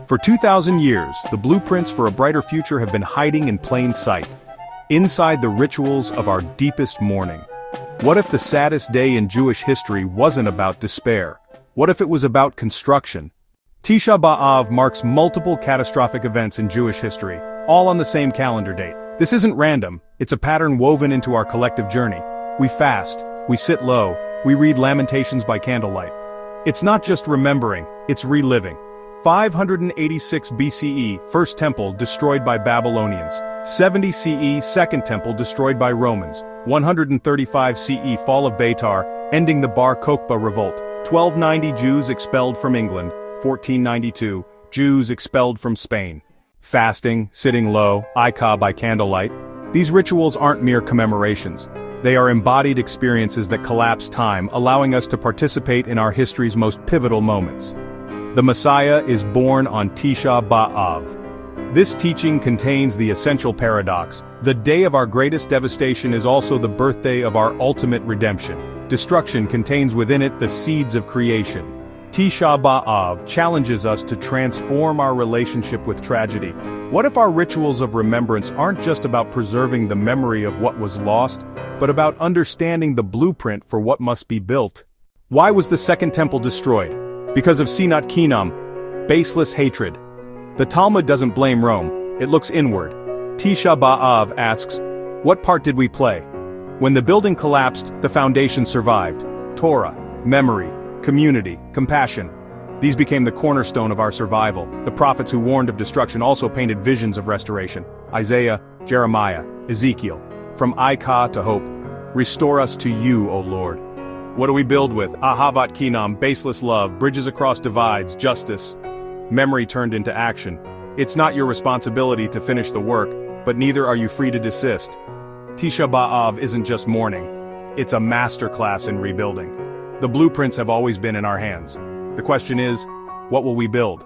For 2,000 years, the blueprints for a brighter future have been hiding in plain sight, inside the rituals of our deepest mourning. What if the saddest day in Jewish history wasn't about despair? What if it was about construction? Tisha B'Av marks multiple catastrophic events in Jewish history, all on the same calendar date. This isn't random, it's a pattern woven into our collective journey. We fast, we sit low, we read Lamentations by candlelight. It's not just remembering, it's reliving. 586 BCE, First Temple destroyed by Babylonians. 70 CE, Second Temple destroyed by Romans. 135 CE, Fall of Beitar, ending the Bar Kokhba revolt. 1290 Jews expelled from England. 1492, Jews expelled from Spain. Fasting, sitting low, Eicha by candlelight. These rituals aren't mere commemorations. They are embodied experiences that collapse time, allowing us to participate in our history's most pivotal moments. The Messiah is born on Tisha B'Av. This teaching contains the essential paradox. The day of our greatest devastation is also the birthday of our ultimate redemption. Destruction contains within it the seeds of creation. Tisha B'Av challenges us to transform our relationship with tragedy. What if our rituals of remembrance aren't just about preserving the memory of what was lost, but about understanding the blueprint for what must be built? Why was the Second Temple destroyed? Because of sinat kinam, baseless hatred. The Talmud doesn't blame Rome, it looks inward. Tisha B'Av asks, what part did we play? When the building collapsed, the foundation survived. Torah, memory, community, compassion. These became the cornerstone of our survival. The prophets who warned of destruction also painted visions of restoration. Isaiah, Jeremiah, Ezekiel. From Eicha to hope. Restore us to you, O Lord. What do we build with? Ahavat kinam, baseless love, bridges across divides, justice. Memory turned into action. It's not your responsibility to finish the work, but neither are you free to desist. Tisha B'Av isn't just mourning. It's a masterclass in rebuilding. The blueprints have always been in our hands. The question is, what will we build?